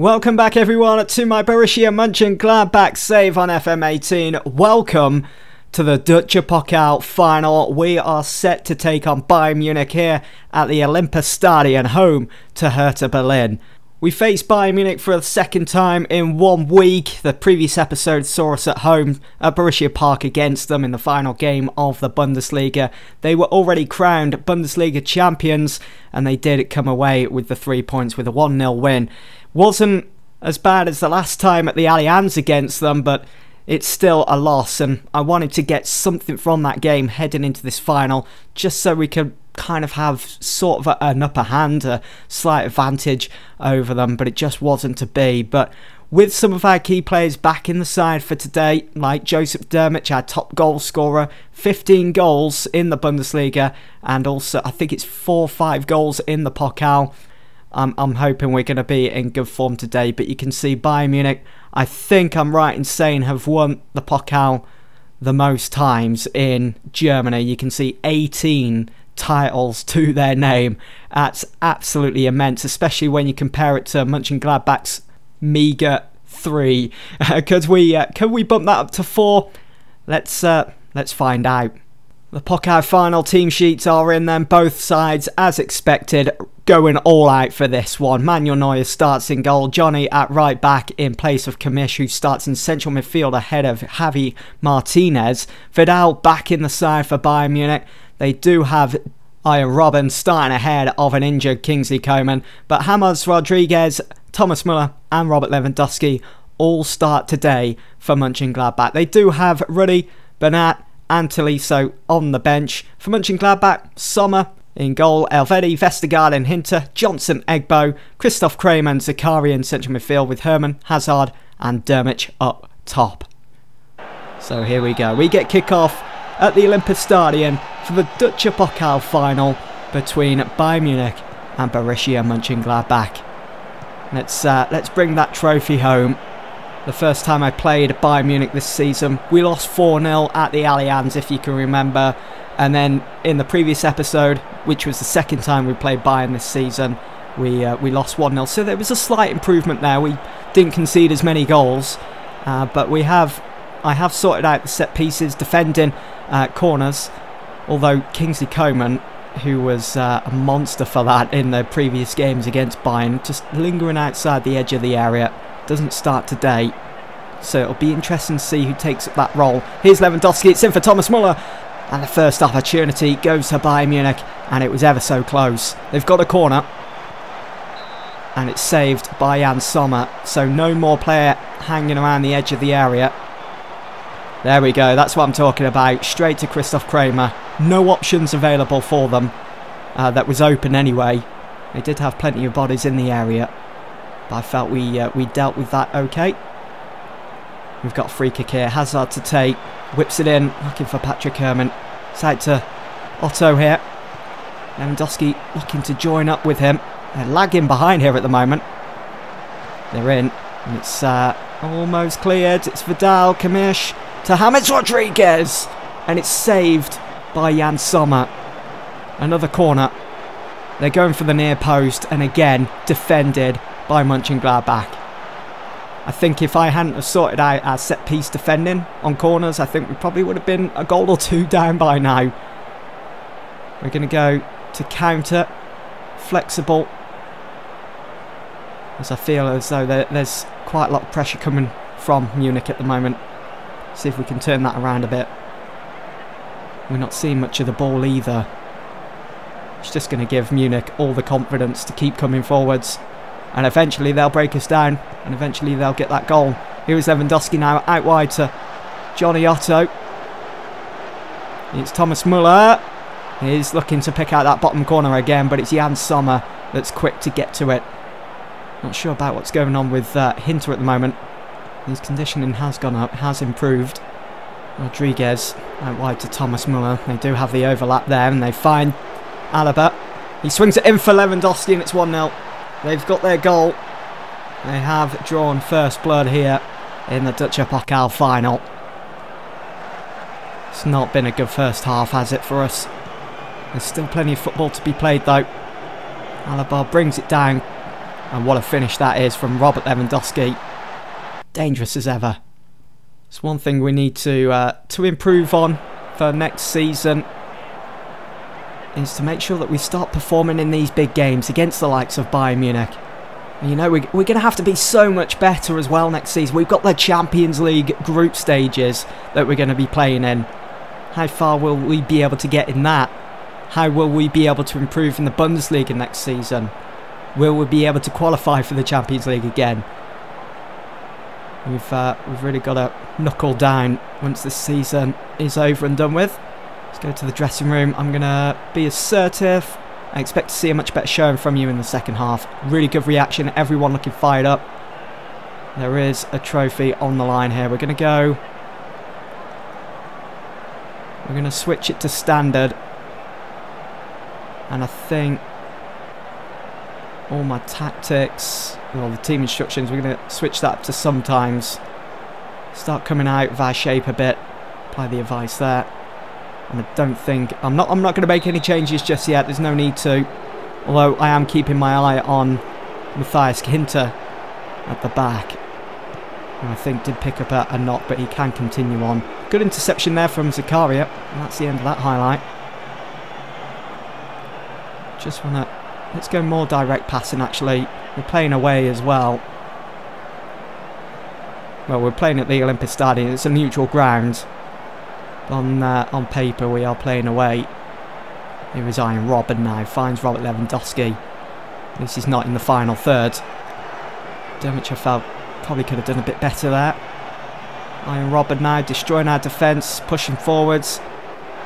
Welcome back everyone to my Borussia Mönchengladbach save on FM18. Welcome to the Deutsche Pokal final. We are set to take on Bayern Munich here at the Olympiastadion, home to Hertha Berlin. We faced Bayern Munich for the second time in 1 week. The previous episode saw us at home at Borussia Park against them in the final game of the Bundesliga. They were already crowned Bundesliga champions and they did come away with the 3 points with a 1-0 win. Wasn't as bad as the last time at the Allianz against them, but it's still a loss, and I wanted to get something from that game heading into this final just so we could kind of have sort of an upper hand, a slight advantage over them, but it just wasn't to be. But with some of our key players back in the side for today, like Joseph Dermich, our top goal scorer, 15 goals in the Bundesliga, and also I think it's 4 or 5 goals in the Pokal. I'm hoping we're going to be in good form today, but you can see Bayern Munich, I think I'm right in saying, have won the Pokal the most times in Germany. You can see 18 titles to their name. That's absolutely immense, especially when you compare it to Mönchengladbach's meagre 3. Could we bump that up to 4? Let's find out. The Pokal final team sheets are in then, both sides as expected, going all out for this one. Manuel Neuer starts in goal, Johnny at right back in place of Kimmich, who starts in central midfield ahead of Javi Martinez. Vidal back in the side for Bayern Munich. They do have Ian Robben starting ahead of an injured Kingsley Coman, but James Rodriguez, Thomas Muller and Robert Lewandowski all start today for Mönchengladbach. They do have Rudi, Bernat and Tolisso on the bench. For Mönchengladbach, Sommer in goal, Elvedi, Vestergaard and Hinter, Johnson, Egbo, Christoph Kramer and Zakari in central midfield with Hermann, Hazard and Dermich up top. So here we go. We get kick-off at the Olympiastadion for the Deutsche Pokal final between Bayern Munich and Borussia Mönchengladbach. Let's bring that trophy home. The first time I played Bayern Munich this season, we lost 4-0 at the Allianz, if you can remember. And then in the previous episode, which was the second time we played Bayern this season, we lost 1-0. So there was a slight improvement there. We didn't concede as many goals, but I have sorted out the set pieces, defending corners. Although Kingsley Coman, who was a monster for that in the previous games against Bayern, just lingering outside the edge of the area, doesn't start today. So it'll be interesting to see who takes up that role. Here's Lewandowski, it's in for Thomas Muller. And the first opportunity goes to Bayern Munich, and it was ever so close. They've got a corner, and it's saved by Jan Sommer. So no more player hanging around the edge of the area. There we go, that's what I'm talking about. Straight to Christoph Kramer. No options available for them. That was open anyway. They did have plenty of bodies in the area, but I felt we dealt with that okay. We've got a free kick here. Hazard to take. Whips it in. Looking for Patrick Hermann. It's out to Otto here. Lewandowski looking to join up with him. They're lagging behind here at the moment. They're in. And it's almost cleared. It's Vidal, Kimmich to James Rodriguez. And it's saved by Jan Sommer. Another corner. They're going for the near post. And again, defended by Mönchengladbach. I think if I hadn't have sorted out our set-piece defending on corners, I think we probably would have been a goal or 2 down by now. We're going to go to counter, flexible, as I feel as though there's quite a lot of pressure coming from Munich at the moment. See if we can turn that around a bit. We're not seeing much of the ball either. It's just going to give Munich all the confidence to keep coming forwards. And eventually they'll break us down. And eventually they'll get that goal. Here is Lewandowski now out wide to Johnny Otto. It's Thomas Muller. He's looking to pick out that bottom corner again. But it's Jan Sommer that's quick to get to it. Not sure about what's going on with Hinter at the moment. His conditioning has gone up. Has improved. Rodriguez out wide to Thomas Muller. They do have the overlap there. And they find Alaba. He swings it in for Lewandowski and it's 1-0. They've got their goal. They have drawn first blood here in the Deutsche Pokal final. It's not been a good first half, has it, for us? There's still plenty of football to be played, though. Alaba brings it down. And what a finish that is from Robert Lewandowski. Dangerous as ever. It's one thing we need to improve on for next season, is to make sure that we start performing in these big games against the likes of Bayern Munich. And you know, we're going to have to be so much better as well next season. We've got the Champions League group stages that we're going to be playing in. How far will we be able to get in that? How will we be able to improve in the Bundesliga next season? Will we be able to qualify for the Champions League again? We've really got to knuckle down once this season is over and done with. Let's go to the dressing room. I'm going to be assertive. I expect to see a much better showing from you in the second half. Really good reaction. Everyone looking fired up. There is a trophy on the line here. We're going to switch it to standard. And I think all my tactics, well, the team instructions, we're going to switch that up to sometimes. Start coming out of our shape a bit. Apply the advice there. And I don't think I'm not going to make any changes just yet. There's no need to. Although I am keeping my eye on Matthias Ginter at the back, who I think did pick up a knock, but he can continue on. Good interception there from Zakaria, and that's the end of that highlight. Just want to, let's go more direct passing. Actually, we're playing away as well. Well, we're playing at the Olympic Stadium. It's a neutral ground. On paper, we are playing away. Here is Ian Robben now. Finds Robert Lewandowski. This is not in the final third. Dermot, I felt probably could have done a bit better there. Ian Robben now destroying our defence, pushing forwards.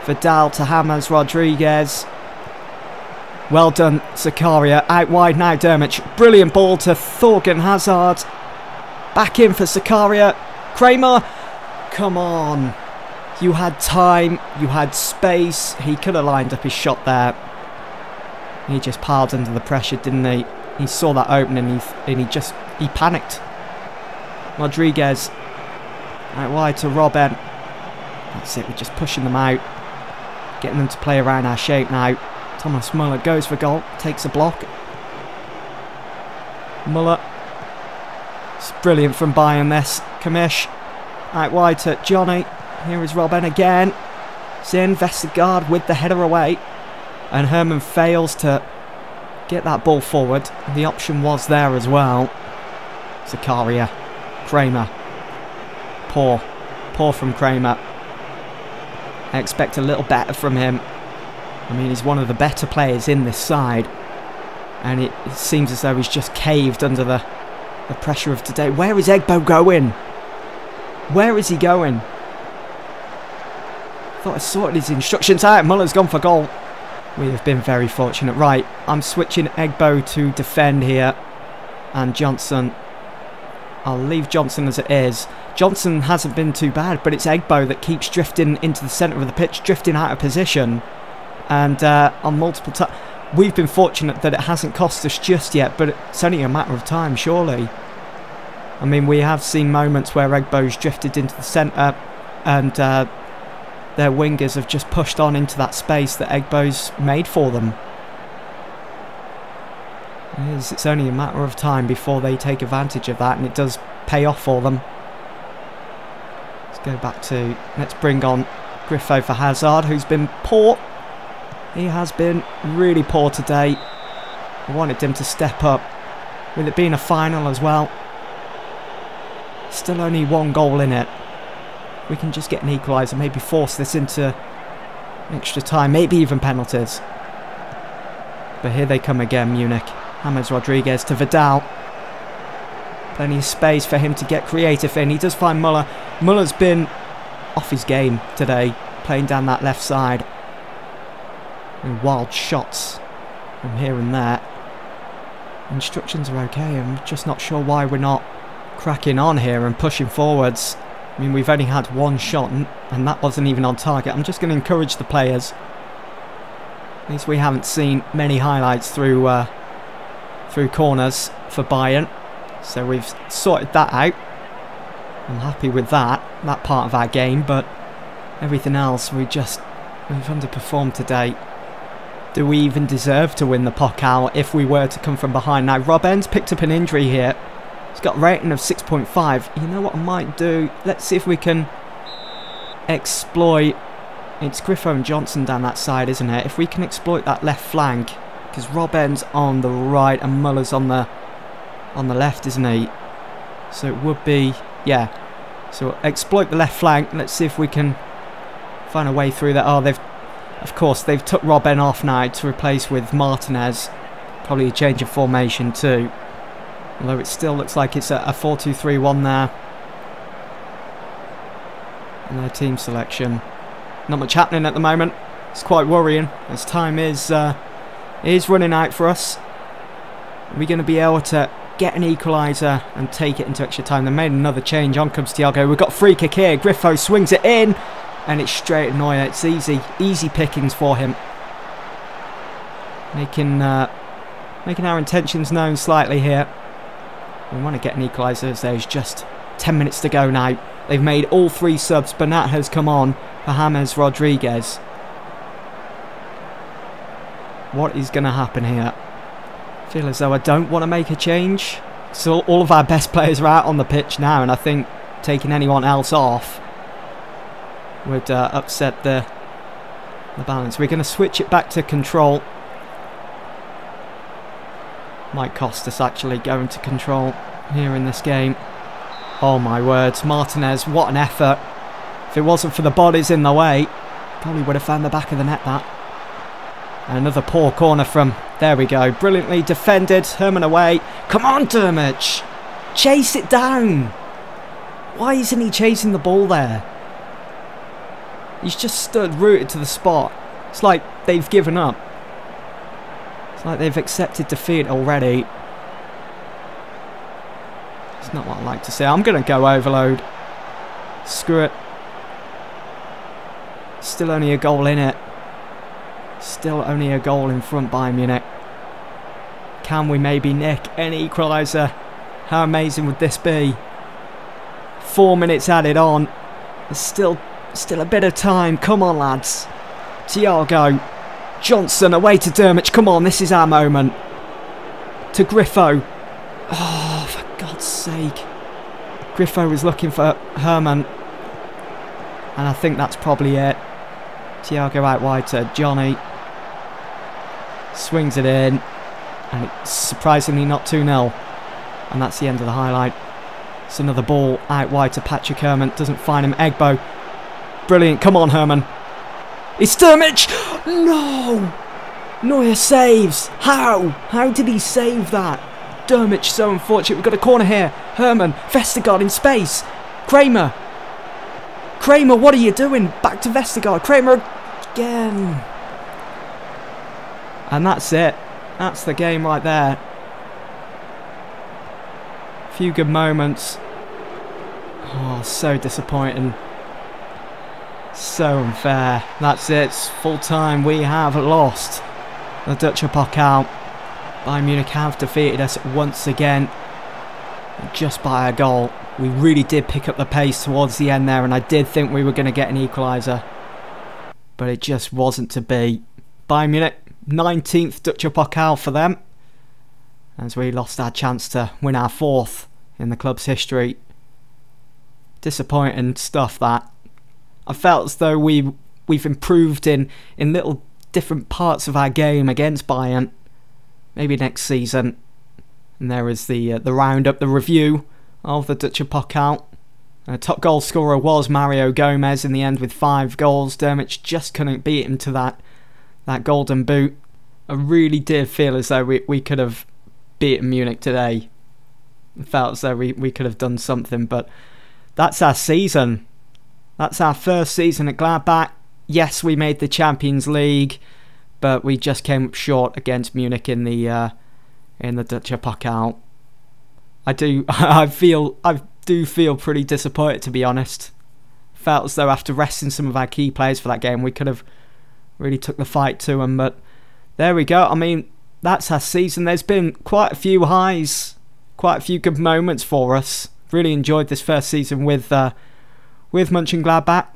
Vidal to James Rodriguez. Well done, Zakaria. Out wide now, Dermot. Brilliant ball to Thorgan Hazard. Back in for Zakaria. Kramer. Come on. You had time, you had space. He could have lined up his shot there. He just piled under the pressure, didn't he? He saw that opening and he panicked. Rodriguez out wide to Robben. That's it, we're just pushing them out. Getting them to play around our shape now. Thomas Muller goes for goal, takes a block. Muller. It's brilliant from Bayern this. Kamish out wide to Johnny. Here is Robben again. It's in. Vestergaard with the header away. And Herman fails to get that ball forward. The option was there as well. Zakaria. Kramer. Poor. Poor from Kramer. I expect a little better from him. I mean, he's one of the better players in this side. And it seems as though he's just caved under the pressure of today. Where is Egbo going? Where is he going? Thought I sorted his instructions out. Muller's gone for goal. We have been very fortunate. Right, I'm switching Egbo to defend here. And Johnson. I'll leave Johnson as it is. Johnson hasn't been too bad, but it's Egbo that keeps drifting into the centre of the pitch, drifting out of position. And on multiple times, we've been fortunate that it hasn't cost us just yet, but it's only a matter of time, surely. I mean, we have seen moments where Egbo's drifted into the centre and their wingers have just pushed on into that space that Egbo's made for them. It's only a matter of time before they take advantage of that, and it does pay off for them. Let's bring on Griffo for Hazard, who's been poor. He has been really poor today. I wanted him to step up. With it being a final as well. Still only one goal in it. We can just get an equaliser, maybe force this into extra time, maybe even penalties. But here they come again, Munich. James Rodriguez to Vidal. Plenty of space for him to get creative in. He does find Muller. Muller's been off his game today, playing down that left side. And wild shots from here and there. Instructions are okay. I'm just not sure why we're not cracking on here and pushing forwards. I mean, we've only had one shot and that wasn't even on target. I'm just going to encourage the players. At least we haven't seen many highlights through corners for Bayern. So we've sorted that out. I'm happy with that part of our game, but everything else we've underperformed today. do we even deserve to win the Pokal if we were to come from behind? Now, Robben's picked up an injury here. He's got a rating of 6.5. You know what I might do? Let's see if we can exploit... It's Griffo and Johnson down that side, isn't it? If we can exploit that left flank, because Robben's on the right and Muller's on the left, isn't he? So it would be... Yeah. So exploit the left flank. Let's see if we can find a way through that. Oh, of course, they've took Robben off now to replace with Martinez. Probably a change of formation too. Although it still looks like it's a 4-2-3-1 there. And their team selection. Not much happening at the moment. It's quite worrying as time is running out for us. Are we going to be able to get an equaliser and take it into extra time? They made another change. On comes Thiago. We've got a free kick here. Griffo swings it in. And it's straight at Neuer. It's easy pickings for him. Making our intentions known slightly here. We want to get an equaliser as there's just 10 minutes to go now. They've made all 3 subs. Bernat has come on for James Rodriguez. What is going to happen here? I feel as though I don't want to make a change. So all of our best players are out on the pitch now, and I think taking anyone else off would upset the balance. We're going to switch it back to control. Might cost us actually going to control here in this game. Oh my words, Martinez, what an effort. If it wasn't for the bodies in the way, probably would have found the back of the net that. And another poor corner from, there we go, brilliantly defended. Herman away. Come on, Dermot, chase it down. Why isn't he chasing the ball there? He's just stood rooted to the spot. It's like they've given up. It's like they've accepted defeat already. It's not what I like to say. I'm going to go overload. Screw it. Still only a goal in it. Still only a goal in front by Munich. Can we maybe nick an equaliser? How amazing would this be? 4 minutes added on. There's still a bit of time. Come on, lads. Thiago. Johnson away to Dermot. Come on, this is our moment. To Griffo. Oh, for God's sake. Griffo was looking for Herman. And I think that's probably it. Thiago out wide to Johnny. Swings it in. And it's surprisingly not 2-0. And that's the end of the highlight. It's another ball out wide to Patrick Herman. Doesn't find him. Egbo. Brilliant. Come on, Herman. It's Dermot. No. Neuer saves. How? How did he save that? Dermot so unfortunate. We've got a corner here. Herman. Vestergaard in space. Kramer. Kramer, what are you doing? Back to Vestergaard. Kramer again. And that's it. That's the game right there. Few good moments. Oh, so disappointing. So unfair. That's it. It's full time. We have lost the Dutch Pokal. Bayern Munich have defeated us once again. Just by a goal. We really did pick up the pace towards the end there, and I did think we were going to get an equaliser. But it just wasn't to be. Bayern Munich, 19th Dutch Pokal for them. As we lost our chance to win our 4th in the club's history. Disappointing stuff that. I felt as though we've improved in little different parts of our game against Bayern. Maybe next season. And there is the roundup, the review of the Dutch Pokal. Top goal scorer was Mario Gomez in the end with 5 goals. Dermot just couldn't beat him to that golden boot. I really did feel as though we could have beaten Munich today. It felt as though we could have done something, but that's our season. That's our first season at Gladbach. Yes, we made the Champions League, but we just came up short against Munich in the Dutch Pokal. I do feel pretty disappointed, to be honest. Felt as though after resting some of our key players for that game, we could have really took the fight to them. But there we go. I mean, that's our season. There's been quite a few highs, quite a few good moments for us. Really enjoyed this first season with Mönchengladbach.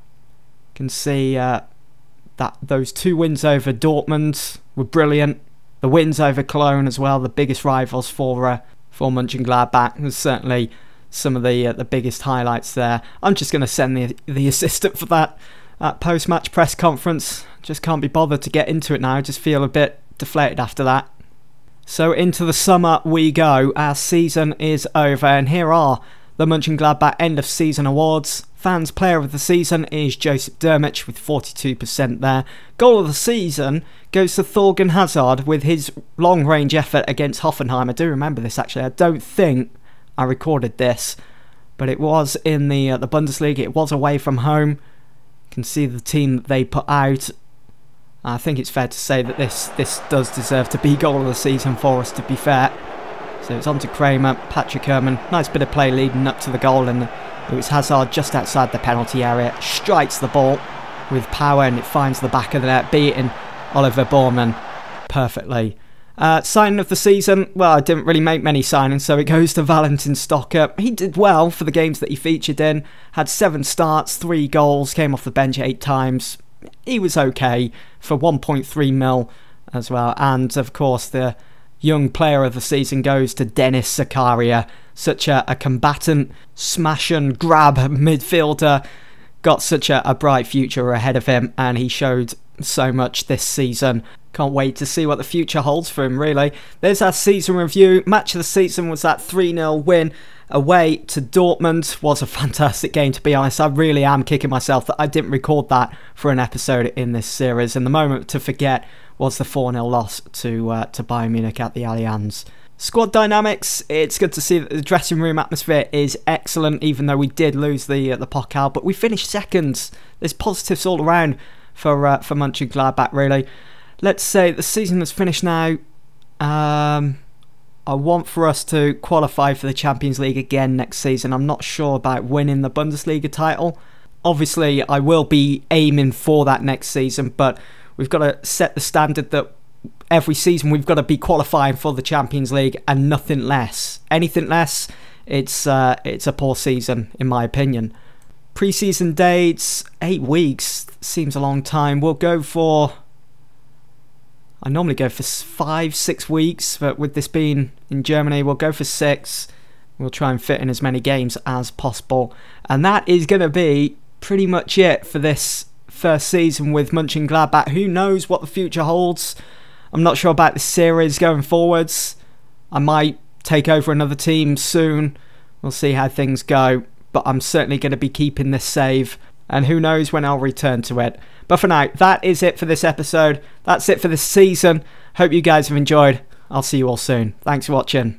Can see that those 2 wins over Dortmund were brilliant. The wins over Cologne as well, the biggest rivals for Mönchengladbach, was certainly some of the biggest highlights there. I'm just going to send the assistant for that post-match press conference. Just can't be bothered to get into it now. I just feel a bit deflated after that. So into the summer we go. Our season is over, and here are the Mönchengladbach end of season awards. Fans Player of the Season is Joseph Dermich with 42% there. Goal of the Season goes to Thorgan Hazard with his long-range effort against Hoffenheim. I do remember this actually. I don't think I recorded this, but it was in the Bundesliga. It was away from home. You can see the team that they put out. I think it's fair to say that this does deserve to be Goal of the Season for us, to be fair. So it's on to Kramer, Patrick Herrmann. Nice bit of play leading up to the goal, and it was Hazard just outside the penalty area. Strikes the ball with power, and it finds the back of the net, beating Oliver Baumann perfectly. Signing of the season, well, I didn't really make many signings, so it goes to Valentin Stocker. He did well for the games that he featured in. Had 7 starts, 3 goals, came off the bench 8 times. He was okay for 1.3 mil as well. And of course, the young player of the season goes to Dennis Zakaria. Such a combatant, smash and grab midfielder. Got such a bright future ahead of him, and he showed so much this season. Can't wait to see what the future holds for him, really. There's our season review. Match of the season was that 3-0 win away to Dortmund. Was a fantastic game, to be honest. I really am kicking myself that I didn't record that for an episode in this series. And the moment to forget was the 4-0 loss to Bayern Munich at the Allianz. Squad dynamics, it's good to see that the dressing room atmosphere is excellent, even though we did lose the Pokal, but we finished second. There's positives all around for Mönchengladbach, really. Let's say the season is finished now. I want for us to qualify for the Champions League again next season. I'm not sure about winning the Bundesliga title. Obviously, I will be aiming for that next season, but we've got to set the standard that every season we've got to be qualifying for the Champions League and nothing less. Anything less, it's a poor season, in my opinion. Pre-season dates, 8 weeks seems a long time. We'll go for... I normally go for 5-6 weeks, but with this being in Germany, we'll go for 6. We'll try and fit in as many games as possible. And that is going to be pretty much it for this first season with Mönchengladbach. Who knows what the future holds? I'm not sure about the series going forwards. I might take over another team soon. We'll see how things go. But I'm certainly going to be keeping this save. And who knows when I'll return to it. But for now, that is it for this episode. That's it for this season. Hope you guys have enjoyed. I'll see you all soon. Thanks for watching.